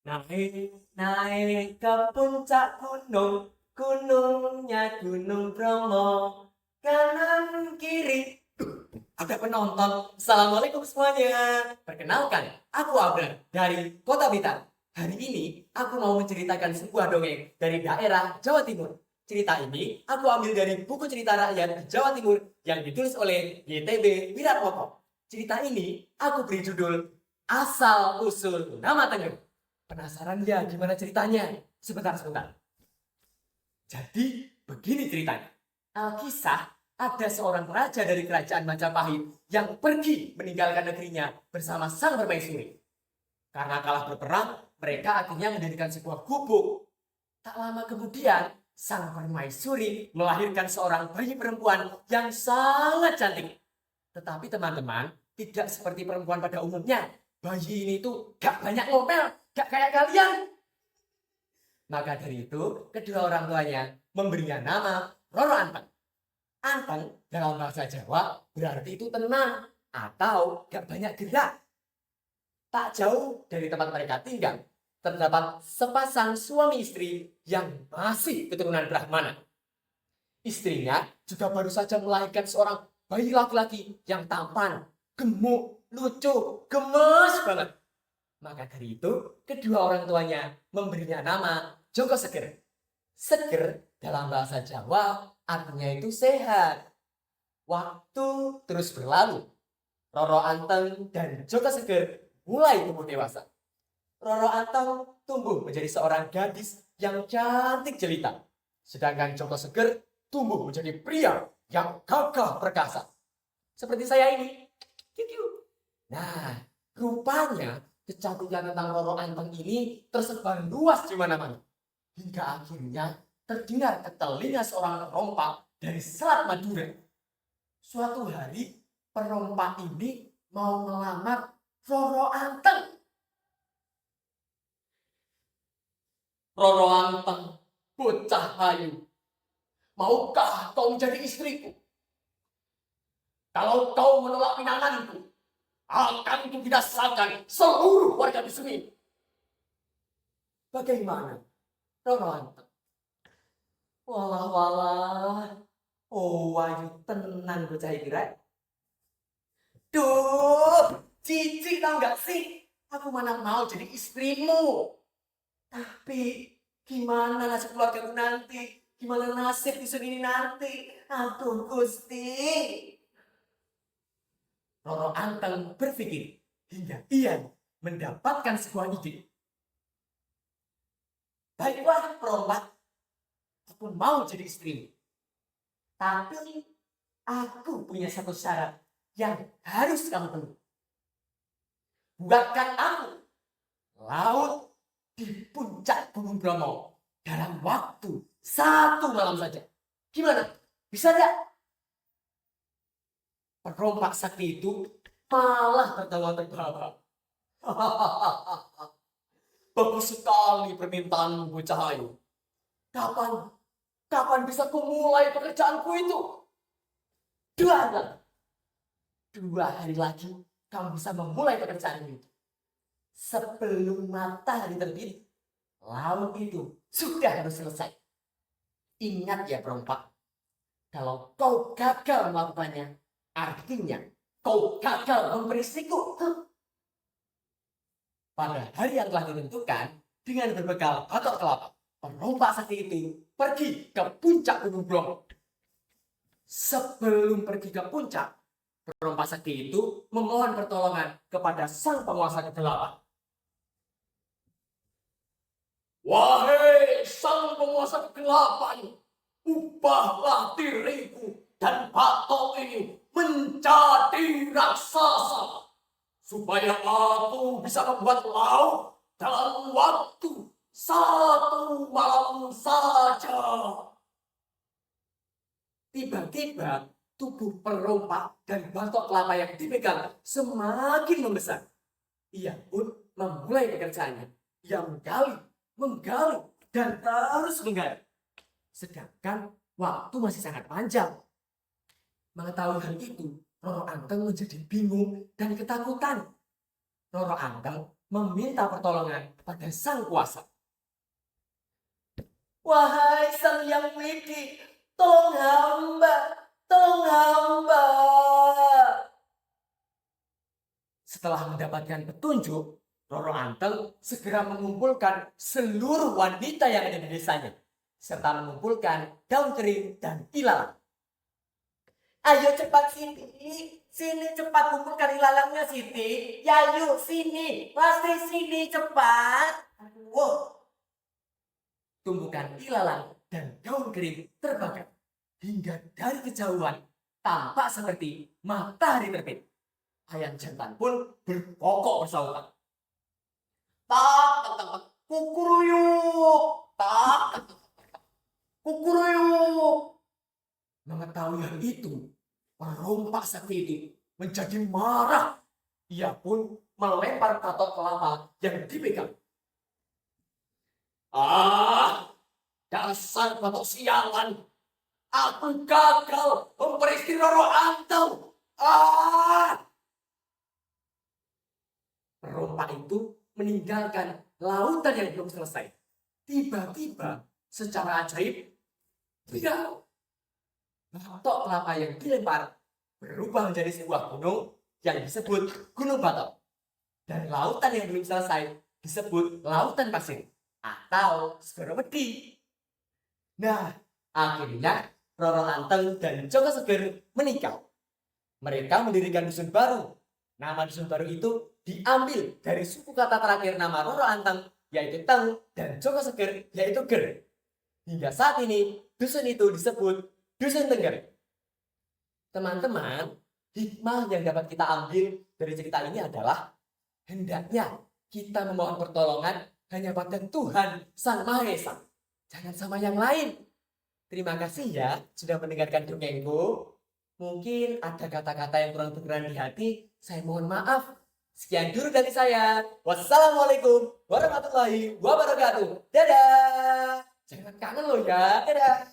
Naik ke puncak gunung, gunungnya Gunung Bromo. Kanan kiri, ada penonton. Assalamualaikum semuanya. Perkenalkan, aku Abrar dari Kota Blitar. Hari ini aku mau menceritakan sebuah dongeng dari daerah Jawa Timur. Cerita ini aku ambil dari buku cerita rakyat Jawa Timur yang ditulis oleh YTB Wiratmoko. Cerita ini aku beri judul Asal Usul Nama Tengger. Penasaran ya gimana ceritanya? Sebentar. Jadi begini ceritanya. Alkisah ada seorang raja dari kerajaan Majapahit yang pergi meninggalkan negerinya bersama sang permaisuri. Karena kalah berperang, mereka akhirnya mendirikan sebuah gubuk. Tak lama kemudian, sang permaisuri melahirkan seorang bayi perempuan yang sangat cantik. Tetapi teman-teman, tidak seperti perempuan pada umumnya. Bayi ini tuh gak banyak ngomel, gak kayak kalian. Maka dari itu, kedua orang tuanya memberinya nama Roro Anteng. Anteng dalam bahasa Jawa berarti itu tenang atau gak banyak gerak. Tak jauh dari tempat mereka tinggal, terdapat sepasang suami istri yang masih keturunan Brahmana. Istrinya juga baru saja melahirkan seorang bayi laki-laki yang tampan, gemuk, lucu, gemes banget. Maka dari itu, kedua orang tuanya memberinya nama Joko Seger. Seger dalam bahasa Jawa artinya itu sehat. Waktu terus berlalu. Roro Anteng dan Joko Seger mulai tumbuh dewasa. Roro Anteng tumbuh menjadi seorang gadis yang cantik jelita. Sedangkan Joko Seger tumbuh menjadi pria yang gagah perkasa. Seperti saya ini. Nah, rupanya kecantikan tentang Roro Anteng ini tersebar luas di mana-mana. Hingga akhirnya terdengar ke telinga seorang perompak dari Selat Madura. Suatu hari, perompak ini mau melamar Roro Anteng. Roro Anteng, bocah ayu, maukah kau menjadi istriku? Kalau kau menolak pinanganku, akan kubinasakan seluruh warga di sini. Bagaimana, Roro Anteng? Walah. Oh, ayu tenan bocah iki rek. Duh, cici tau gak sih? Aku mana mau jadi istrimu. Tapi gimana nasib keluarga nanti? Gimana nasib di sini nanti? Aduh, Gusti. Roro Anteng berpikir hingga ia mendapatkan sebuah ide. Baiklah, perompak. Aku mau jadi istrimu. Tapi aku punya satu syarat yang harus kamu penuhi. Buatkan aku laut di puncak Gunung Bromo dalam waktu 1 malam saja. Gimana? Bisa tidak? Perompak sakti itu malah tertawa terbahak. Bagus sekali permintaanmu, bocah ayu. Kapan bisa ku mulai pekerjaanku itu? 2 hari lagi kamu bisa memulai pekerjaan itu. Sebelum matahari terbit, laut itu sudah harus selesai. Ingat ya perompak, kalau kau gagal melakukannya, artinya kau gagal memberi siku. Pada hari yang telah ditentukan, dengan berbekal batok kelapa, perompak sakti itu pergi ke puncak Gunung Bromo. Sebelum pergi ke puncak, perompak sakti itu memohon pertolongan kepada sang penguasa kegelapan. Wahai sang penguasa kegelapan, ubahlah diriku dan batok ini menjadi raksasa, supaya aku bisa membuat laut dalam waktu 1 malam saja. Tiba-tiba tubuh perompak dan batok kelapa yang dipegang semakin membesar. Ia pun memulai pekerjaannya. Ia menggali, dan terus menggali. Sedangkan waktu masih sangat panjang. Mengetahui hal itu, Roro Anteng menjadi bingung dan ketakutan. Roro Anteng meminta pertolongan pada sang kuasa. Wahai sang yang widi, tolong hamba, tolong hamba. Setelah mendapatkan petunjuk, Roro Anteng segera mengumpulkan seluruh wanita yang ada di desanya, serta mengumpulkan daun kering dan ilalang. Ayo cepat sini cepat kumpulkan ilalangnya Siti. Ya yuk sini, pasti sini cepat. Wow. Tumbukan ilalang dan daun kering terbakar hingga dari kejauhan tampak seperti matahari terbit. Ayam jantan pun berkokok bersahutan. Tak, tak, tak, tak, kukuruyuk. Tak, tak, tak, tak, kukuruyuk. Mengetahui hal itu, perompak sakti itu menjadi marah. Ia pun melempar katok kelapa yang dipegang. Dasar katok sialan. Aku gagal memperistri Roro Anteng. Perompak itu meninggalkan lautan yang belum selesai. Tiba-tiba, secara ajaib, batok kelapa yang dilempar berubah menjadi sebuah gunung yang disebut Gunung Batok. Dan lautan yang belum selesai disebut Lautan Pasir atau Segoro Wedi. Nah, akhirnya Roro Anteng dan Joko Seger menikah. Mereka mendirikan dusun baru. Nama dusun baru itu diambil dari suku kata terakhir nama Roro Anteng, yaitu Teng, dan Joko Seger, yaitu Ger. Hingga saat ini, dusun itu disebut Dusun Tengger. Teman-teman, hikmah yang dapat kita ambil dari cerita ini adalah hendaknya kita memohon pertolongan hanya pada Tuhan Sang Maha Esa. Jangan sama yang lain. Terima kasih ya sudah mendengarkan dongengku. Mungkin ada kata-kata yang kurang berkenan di hati, saya mohon maaf. Sekian dulu dari saya. Wassalamualaikum warahmatullahi wabarakatuh. Dadah. Jangan kangen loh ya. Dadah.